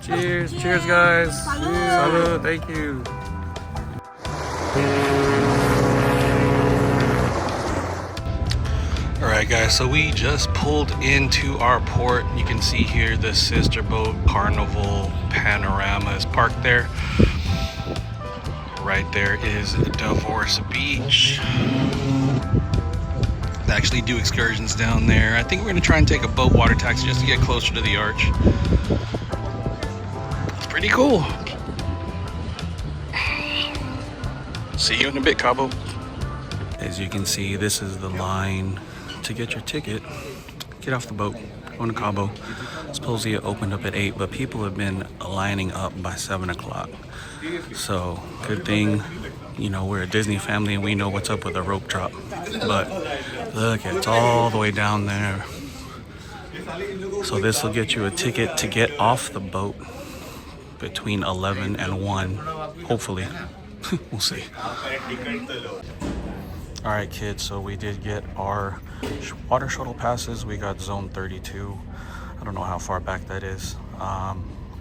Cheers. Cheers, guys. Salud. Thank you. Alright guys, so we just pulled into our port. You can see here the sister boat Carnival Panorama is parked there. Right there is Divorce Beach. They actually do excursions down there. I think we're gonna try and take a boat water taxi just to get closer to the arch. It's pretty cool. See you in a bit, Cabo. As you can see, this is the line to get your ticket. Get off the boat, going to Cabo. Supposedly it opened up at 8, but people have been lining up by 7 o'clock. So good thing, you know, we're a Disney family and we know what's up with a rope drop. But look, it's all the way down there. So this will get you a ticket to get off the boat between 11 and 1, hopefully. We'll see. All right, kids, so we did get our water shuttle passes. We got zone 32. I don't know how far back that is.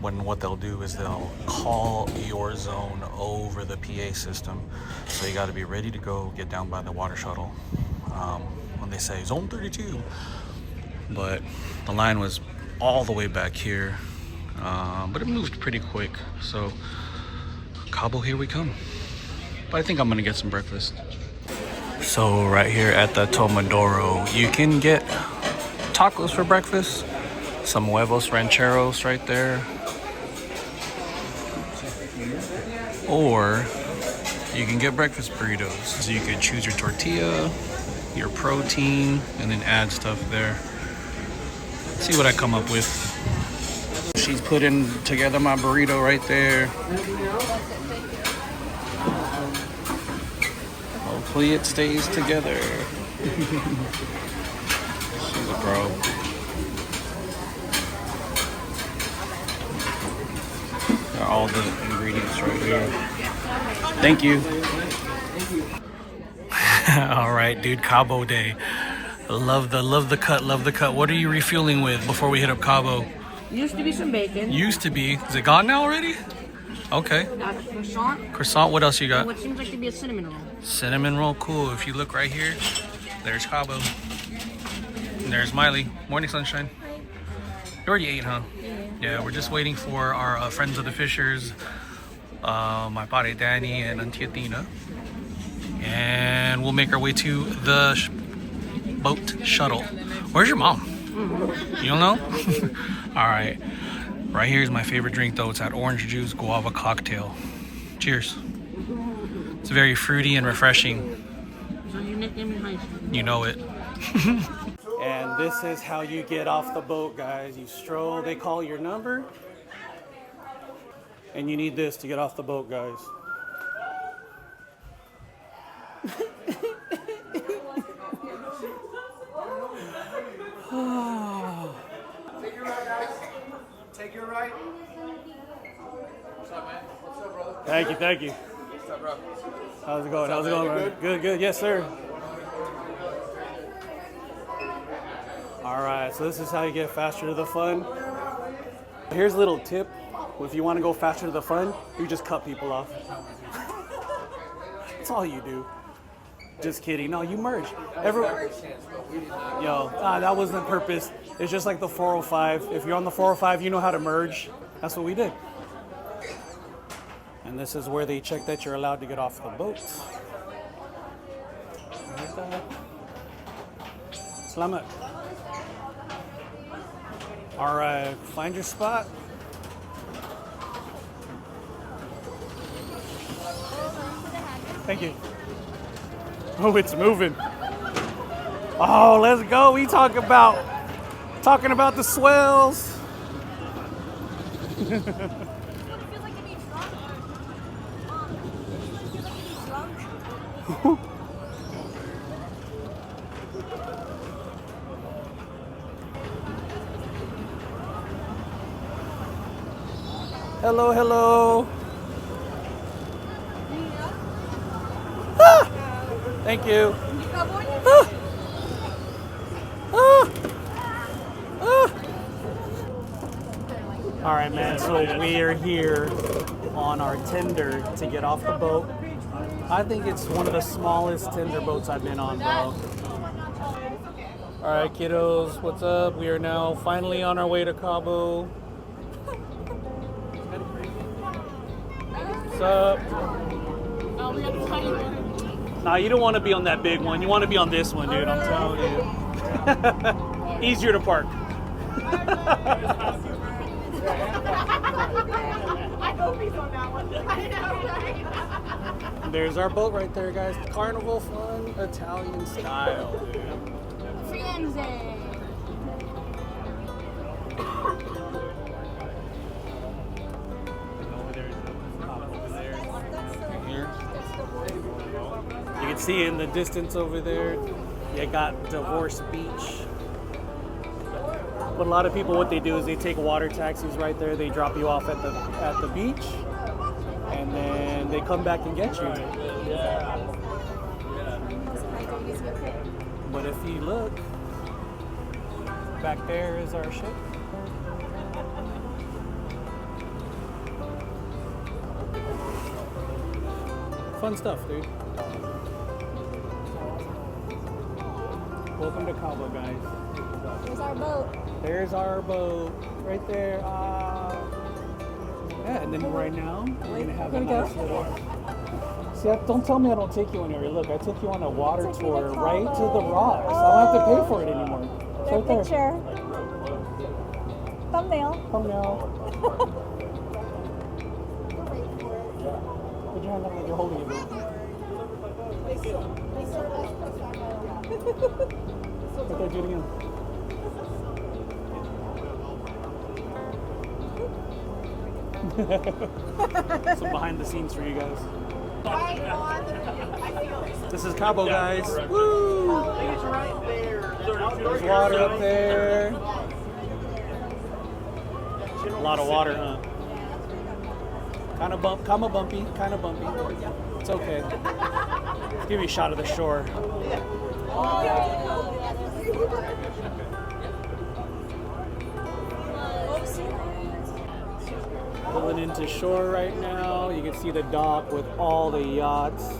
What they'll do is they'll call your zone over the PA system. So you got to be ready to go, get down by the water shuttle when they say zone 32. But the line was all the way back here, but it moved pretty quick. So Cabo, here we come. But I think I'm gonna get some breakfast. So right here at the Tomodoro, you can get tacos for breakfast. Some huevos rancheros right there. Or you can get breakfast burritos. So you can choose your tortilla, your protein, and then add stuff there. Let's see what I come up with. She's putting together my burrito right there. Hopefully it stays together. She's a pro. Got all the ingredients right here. Thank you. All right, dude, Cabo Day. Love the cut. What are you refueling with before we hit up Cabo? Used to be some bacon. Used to be. Is it gone now already? Okay. Croissant. Croissant, what else you got? What seems like to be a cinnamon roll. Cinnamon roll, cool. If you look right here, there's Cabo. And there's Miley. Morning, sunshine. You already ate, huh? Yeah, we're just waiting for our friends of the fishers, my pare Danny and Auntie Tina. And we'll make our way to the boat shuttle. Where's your mom? You don't know? All right. Right here is my favorite drink, though. It's that orange juice guava cocktail. Cheers. It's very fruity and refreshing. You know it. And this is how you get off the boat, guys. You stroll, they call your number. And you need this to get off the boat, guys. Take your right. What's up, man? What's up, brother? Thank you. What's up, bro? How's it going? Man? Good. Yes, sir. All right, so this is how you get faster to the fun. Here's a little tip. If you want to go faster to the fun, you just cut people off. That's all you do. Just kidding. No, you merge. That wasn't the purpose. It's just like the 405. If you're on the 405, you know how to merge. That's what we did. And this is where they check that you're allowed to get off the boat. Selamat. All right, find your spot. Thank you. Oh, it's moving. Oh, let's go. We talking about the swells. Hello. Ah, thank you. All All right, man. So we are here on our tender to get off the boat. I think it's one of the smallest tender boats I've been on, bro. All right, kiddos, what's up? We are now finally on our way to Cabo. What's up? Nah, you don't want to be on that big one. You want to be on this one, dude. I'm telling you. Easier to park. I hope he's on that one. I know, right? There's our boat right there, guys. Carnival fun, Italian style, dude. Firenze. You can see in the distance over there, you got Divorce Beach. But a lot of people, what they do is they take water taxis right there. They drop you off at the beach, and then they come back and get you. But if you look, back there is our ship. Fun stuff, dude. Welcome to Cabo, guys. There's our boat. There's our boat right there. Yeah, and then right now we're gonna have a nice little. See, don't tell me I don't take you anywhere. Look, I took you on a water tour right to the rocks. I don't have to pay for it anymore. It's right there. Picture. Thumbnail. Thumbnail. Put your hand up like you're holding it. Right there, do it again. Some behind the scenes for you guys. This is Cabo, guys. Woo! There's water up there. A lot of water, huh? Kind of bumpy. It's okay. Let's give you a shot of the shore. Pulling into shore right now. You can see the dock with all the yachts.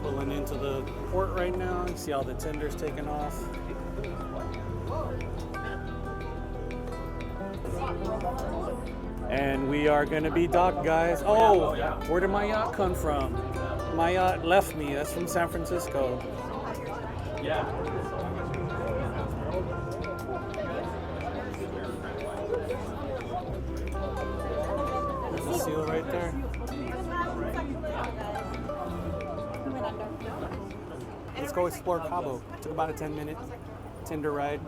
Pulling into the port right now. You see all the tenders taking off. And we are gonna be docked, guys. Oh, where did my yacht come from? My yacht left me. That's from San Francisco. Yeah. There's the seal right there. Let's go explore Cabo. Took about a 10-minute tender ride.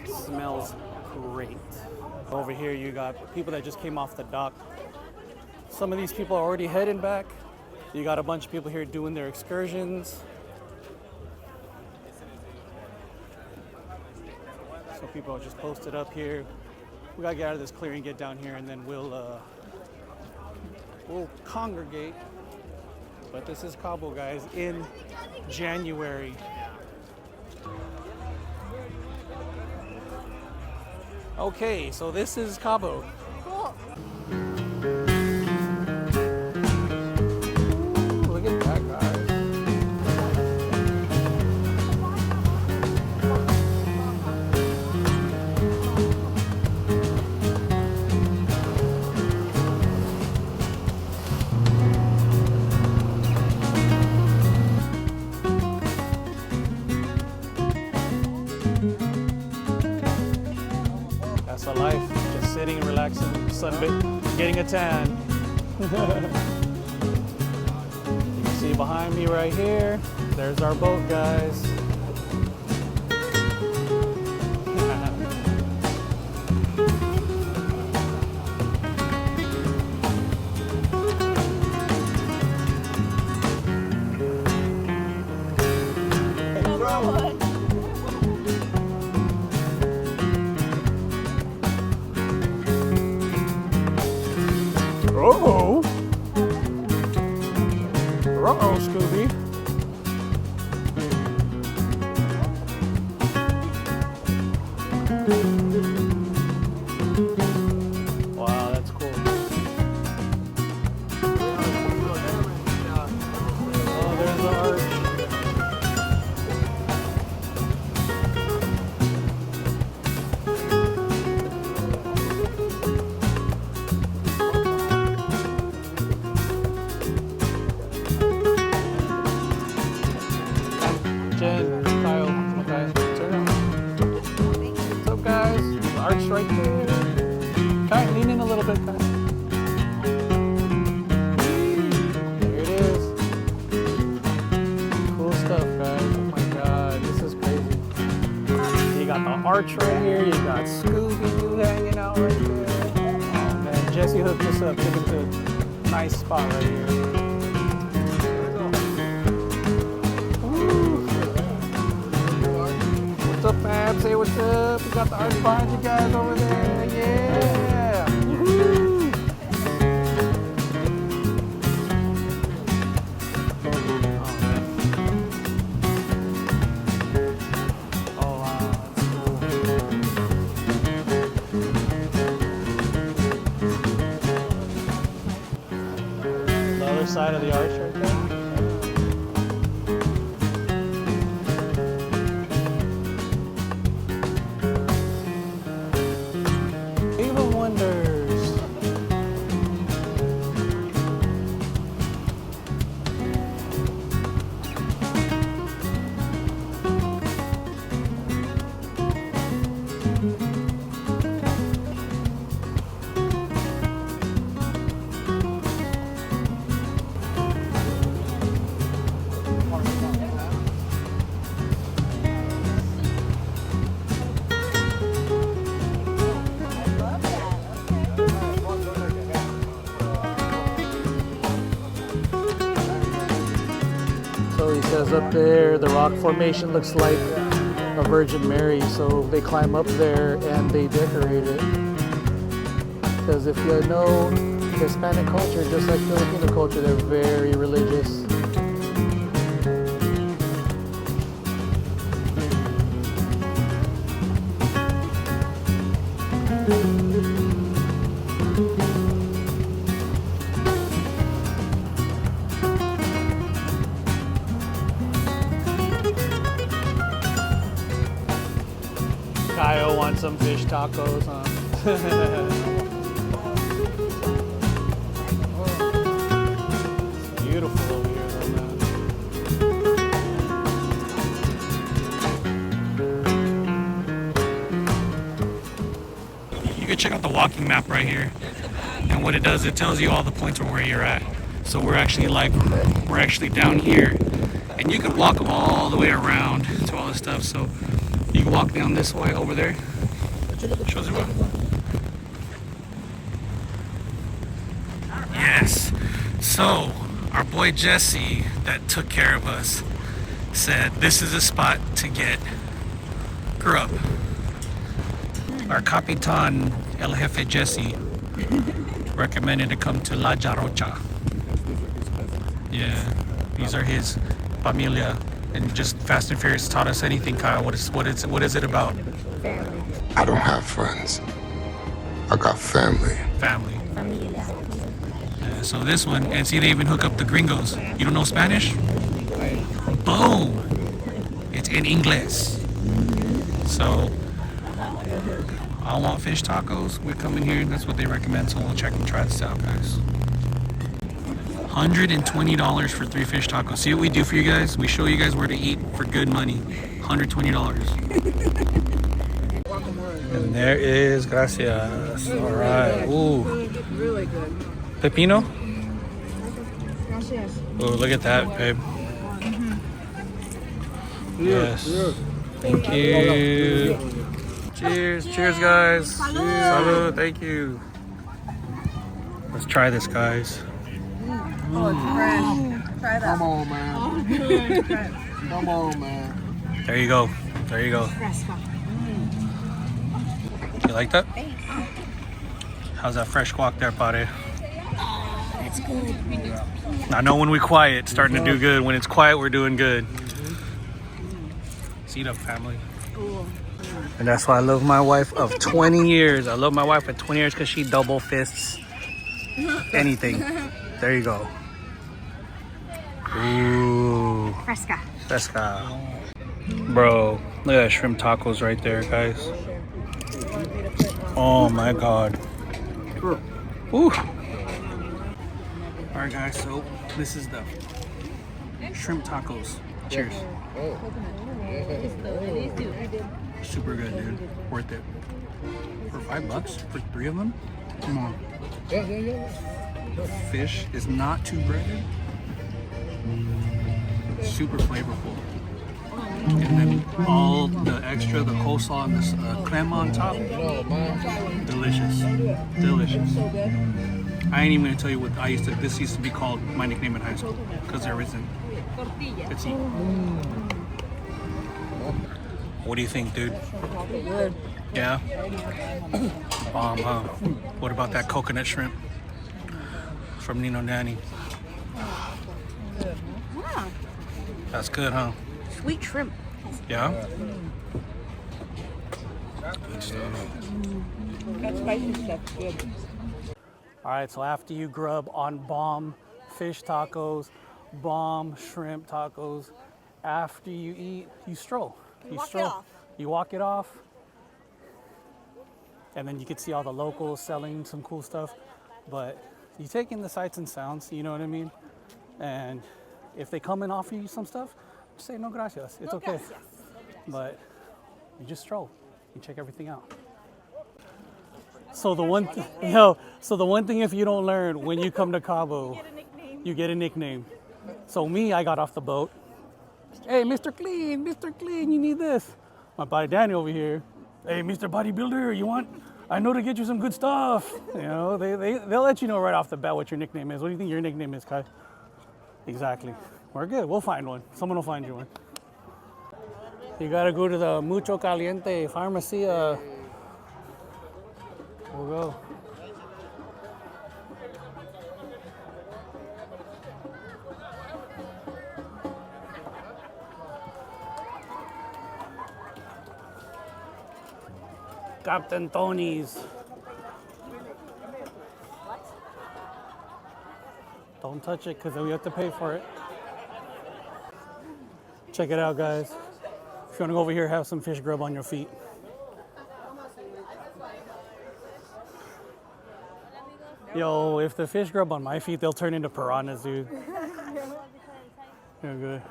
Smells great. Over here you got people that just came off the dock. Some of these people are already heading back. You got a bunch of people here doing their excursions. So people are just posted up here. We gotta get out of this clearing, get down here, and then we'll congregate. But this is Cabo, guys, in January. Okay, so this is Cabo. Cool. Look at that, guys. That's a life. Just sitting and relaxing, sunbathing, getting a tan. You can see behind me right here, there's our boat, guys. Uh-oh. Uh-oh, Scooby. Wow, that's cool. Oh, there's the arch. Jen, Kyle, come on, guys. Turn around. What's up, guys? The arch right there. Kyle, lean in a little bit, Kyle. There it is. Cool stuff, guys. Oh my god, this is crazy. You got the arch right here. You got Scooby-Doo hanging out right there. Oh man, Jesse hooked us up. Took him to a nice spot right here. What's up, fam? Say what's up. We got the arch behind you guys over there. Yeah. Woohoo. Oh, wow. That's cool. The other side of the arch right there. Even wonders. So he says up there, the rock formation looks like a Virgin Mary. So they climb up there and they decorate it. Because if you know Hispanic culture, just like Filipino culture, they're very religious. Kyle wants some fish tacos, huh? It's beautiful over here, though, man. You can check out the walking map right here. And what it does, it tells you all the points where you're at. So we're actually down here. And you can walk all the way around to all this stuff. So you can walk down this way over there. Shows you what. Yes. So our boy Jesse that took care of us said this is a spot to get grub. Our Capitan El Jefe Jesse recommended to come to La Jarocha. Yeah, these are his familia. And just Fast and Furious taught us anything, Kyle. What is it about? I don't have friends. I got family. Family. Yeah, so this one, and see, they even hook up the gringos. You don't know Spanish? Boom! It's in English. So, I want fish tacos. We come in here, and that's what they recommend. So we'll check and try this out, guys. $120 for 3 fish tacos. See what we do for you guys? We show you guys where to eat for good money. $120. And there is gracias. All right. Ooh. Really good. Pepino? Gracias. Oh, look at that, babe. Yes. Thank you. Cheers. Cheers, guys. Salud. Thank you. Let's try this, guys. Oh, it's fresh. Try that. Come on, man. Come on, man. There you go. There you go. You like that? How's that fresh guac there, pare? That's good. I know when we quiet, it's starting to do good. When it's quiet, we're doing good. Seat up, family. school. And that's why I love my wife of 20 years. I love my wife of 20 years because she double fists anything. There you go. Ooh. Fresca. Fresca. Bro, look at that shrimp tacos right there, guys. Oh my god. Ooh. Alright guys, so this is the shrimp tacos. Cheers. Super good, dude. Worth it. For $5 for 3 of them? Come on. The fish is not too breaded. Super flavorful. And then all the extra, the coleslaw and this crema on top. Delicious. Delicious. I ain't even gonna tell you what this used to be called my nickname in high school, because there isn't. Let's eat. What do you think, dude? Good. Yeah? Bomb, huh? What about that coconut shrimp from Nino Nanny? Wow. That's good, huh? Sweet shrimp. Yeah? That spicy stuff good. All right, so after you grub on bomb fish tacos, bomb shrimp tacos, after you eat, you stroll. You walk it stroll. off. You walk it off. And then you can see all the locals selling some cool stuff. But you take in the sights and sounds, you know what I mean? And if they come and offer you some stuff, just say no gracias. It's okay. Gracias. But you just stroll. You check everything out. So the one thing if you don't learn when you come to Cabo, you get a nickname. So me, I got off the boat. Hey, Mr. Clean, you need this. My buddy Danny over here. Hey, Mr. Bodybuilder, I know to get you some good stuff. You know, they'll let you know right off the bat what your nickname is. What do you think your nickname is, Kai? Exactly. We're good. We'll find one. Someone will find you one. You gotta go to the Mucho Caliente pharmacy. We'll go. Captain Tony's. Don't touch it because we have to pay for it. Check it out, guys. If you want to go over here, have some fish grub on your feet. Yo, if the fish grub on my feet, they'll turn into piranhas, dude. You're good.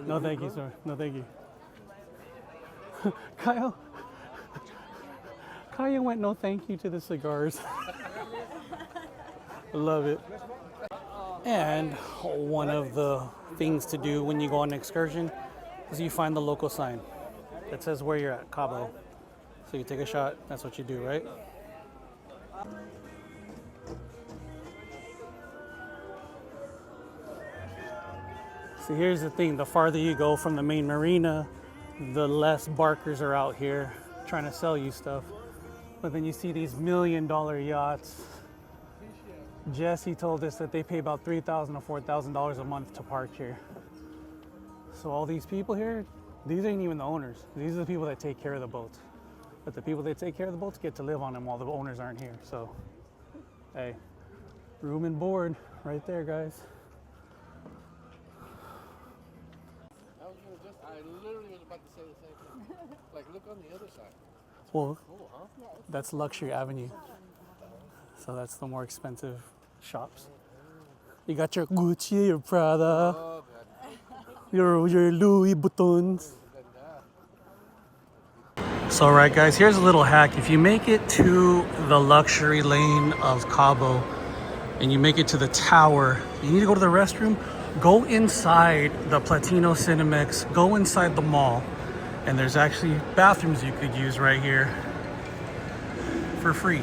No, thank you, sir. No, thank you. Kyle went no thank you to the cigars. Love it. And one of the things to do when you go on an excursion is you find the local sign that says where you're at, Cabo. So you take a shot, that's what you do, right? See, here's the thing, the farther you go from the main marina, the less barkers are out here trying to sell you stuff. But then you see these $1 million yachts. Jesse told us that they pay about $3,000 to $4,000 a month to park here. So all these people here, these ain't even the owners. These are the people that take care of the boats. But the people that take care of the boats get to live on them while the owners aren't here. So, hey, room and board right there, guys. I literally was about to say the same thing. Like, look on the other side. Well, Cool, huh? that's Luxury Avenue. So that's the more expensive shops. You got your Gucci, your Prada, Oh, God. your Louis Vuittons. So right guys, here's a little hack. If you make it to the luxury lane of Cabo and you make it to the tower, you need to go to the restroom, go inside the Platino Cinemex, go inside the mall, and there's actually bathrooms you could use right here for free.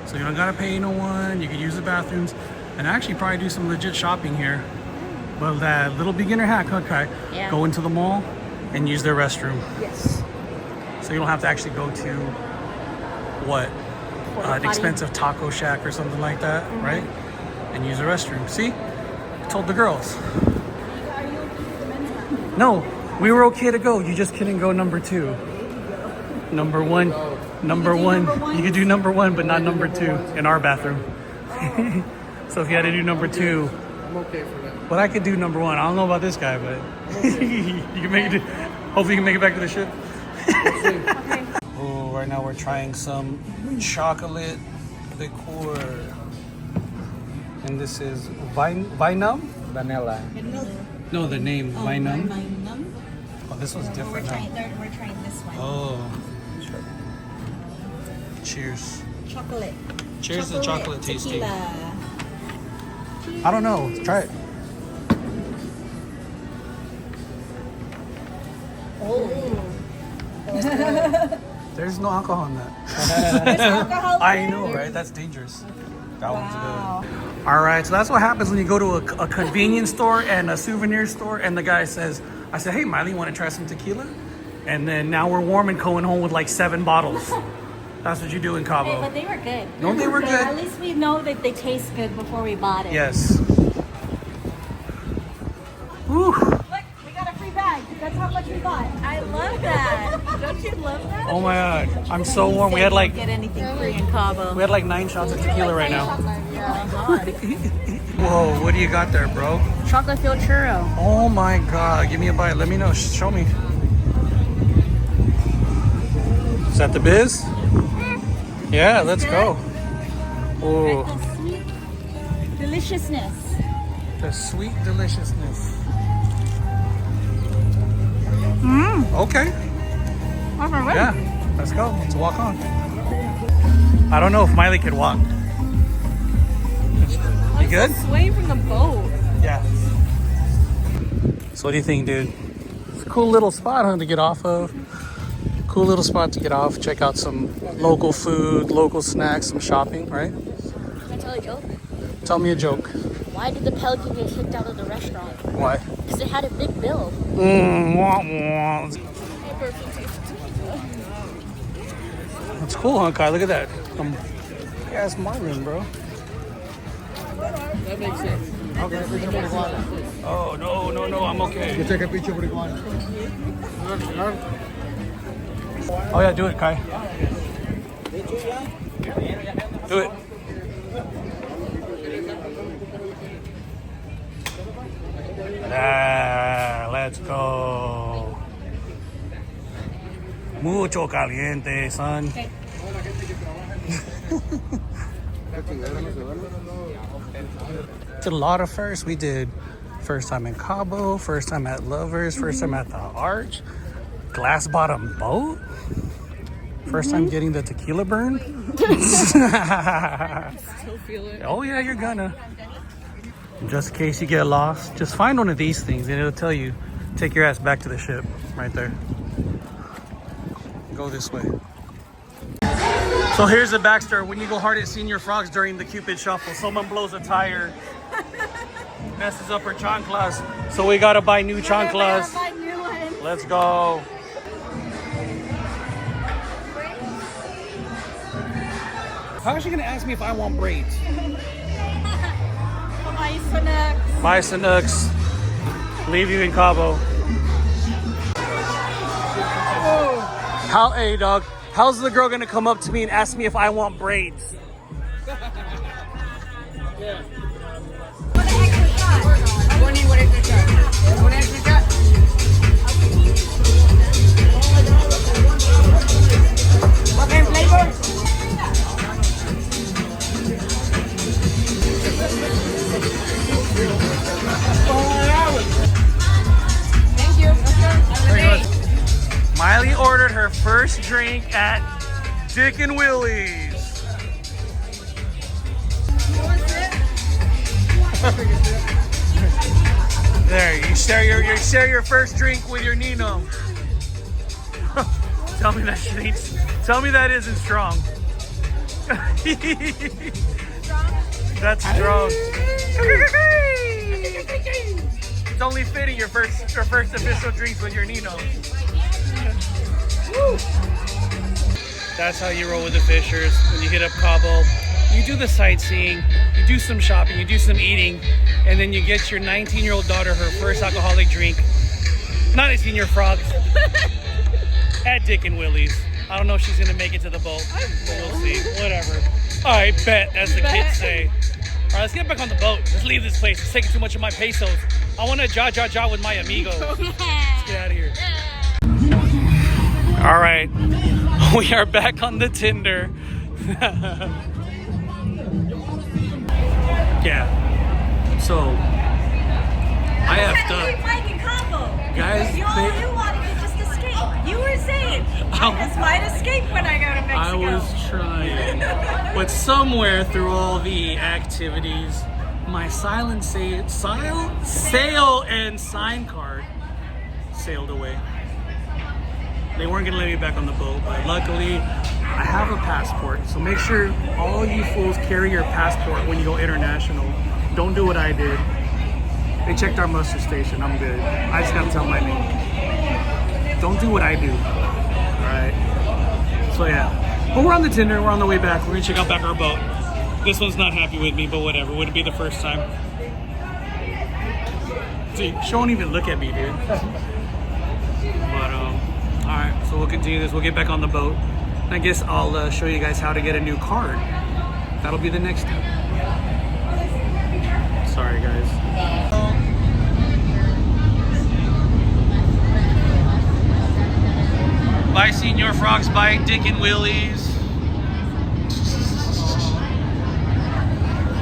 So you don't gotta pay no one, you can use the bathrooms, and actually probably do some legit shopping here. But that little beginner hack, huh, Kai? Yeah. Go into the mall and use their restroom. Yes. So you don't have to actually go to, what, an expensive taco shack or something like that, right? And use the restroom. See? I told the girls. No, We were okay to go. You just couldn't go number 2. Number one. Number one. You could do number 1, but not number 2 in our bathroom. So if you had to do number 2, I'm okay for that. but I could do number 1. I don't know about this guy, but you can make it. Hopefully, you can make it back to the ship. Oh, right now we're trying some chocolate liqueur, and this is Vinum. Vanilla. No, the name Vinum. Vinum. Oh, this one's We're different now. trying this one. Oh. Cheers. Chocolate. Cheers to chocolate tasting. Tequila. I don't know. Try it. Oh. There's no alcohol in that. There's alcohol I there? know, right? That's dangerous. That Wow. one's good. All right, so that's what happens when you go to a convenience store and a souvenir store, and the guy says, I said, hey, Miley, want to try some tequila? And then now we're warm and going home with like 7 bottles. That's what you do in Hey, Cabo. but they were good. No, they were At good. least we know that they taste good before we bought it. Yes. Whew. Look, we got a free bag. That's how much we bought. I love that. Don't you love that? Oh my God, I'm so warm. We had like Get anything free in Cabo. 9 shots of tequila right now. Oh my God. Whoa, what do you got there, bro? Chocolate filled churro. Oh my God, give me a bite. Let me know. Show me. Is that the biz? Yeah, let's go. Oh, The sweet deliciousness. the sweet deliciousness. Okay. Yeah, let's go. Let's walk on. I don't know if Miley could walk. You good? Swaying from the boat. Yeah. So what do you think, dude? It's a cool little spot, huh, to get off of. Cool little spot to get off. Check out some local food, local snacks, some shopping, right? Can I tell a joke? Tell me a joke. Why did the pelican get kicked out of the restaurant? Why? Because it had a big bill. Wah, wah. That's cool, huh, Kai? Look at that. Yeah, it's my room, bro. That makes sense. Oh, no, I'm okay. Take a picture with the iguana. Oh, yeah, do it, Kai. Do it. Ah, let's go. Mucho caliente, son. It's a lot of firsts. We did first time in Cabo, first time at Lovers, first time at the Arch, glass bottom boat, first time getting the tequila burn. Still feel it. Oh yeah, you're gonna. Just in case you get lost, just find one of these things and it'll tell you, take your ass back to the ship, right there. Go this way. So here's the backstory. When you go hard at Señor Frogs during the Cupid Shuffle, someone blows a tire, messes up her chanclas, so we gotta buy new chanclas. Let's go. How is she gonna ask me if I want braids? Bye, Sanux. Leave you in Cabo. Hey, dog. How's the girl gonna come up to me and ask me if I want braids? Miley ordered her first drink at Dick Willy's. There, you share your first drink with your Nino. Tell me that shit ain't. Tell me that isn't strong. That's strong. It's only fitting your first official drinks with your Nino. Woo. That's how you roll with the Fishers when you hit up Cabo. You do the sightseeing, you do some shopping, you do some eating, and then you get your 19-year-old daughter her first alcoholic drink Not at Señor Frogs. At Dick and Willy's. I don't know if she's gonna make it to the boat. We'll see. Whatever. All right, bet, as the kids say. All right, let's get back on the boat. Let's leave this place. It's taking too much of my pesos. I want to ja with my amigos. Let's get out of here. All right, we are back on the Tinder. Yeah. So I effed up. Guys, you wanted to just escape. You were saying, I just might escape when I go to Mexico. I was trying. But somewhere through all the activities, my sail and sign card sailed away. They weren't going to let me back on the boat, but luckily I have a passport. So make sure all you fools carry your passport when you go international. Don't do what I did. They checked our muster station. I'm good. I just got to tell my name. Don't do what I do. Alright. So yeah. But we're on the Tinder. We're on the way back. We're going to check out back our boat. This one's not happy with me, but whatever. Wouldn't be the first time. See, she won't even look at me, dude. But, alright. So we'll continue this. We'll get back on the boat. I guess I'll show you guys how to get a new card. That'll be the next step. Sorry, guys. Bye, Señor Frogs. Bye, Dick and Willy's.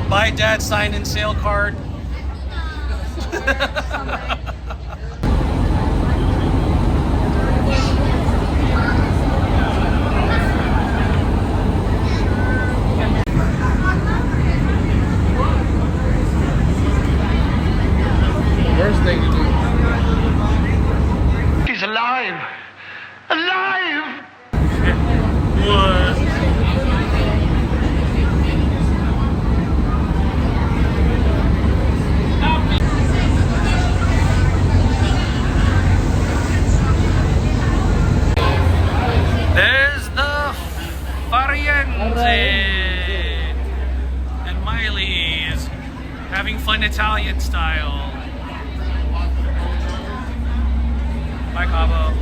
Bye, Dad. Sign and sale card. Worst thing to do. He's alive! Alive! What? There's the Fariense and Miley's having fun Italian style. Bye, Cabo.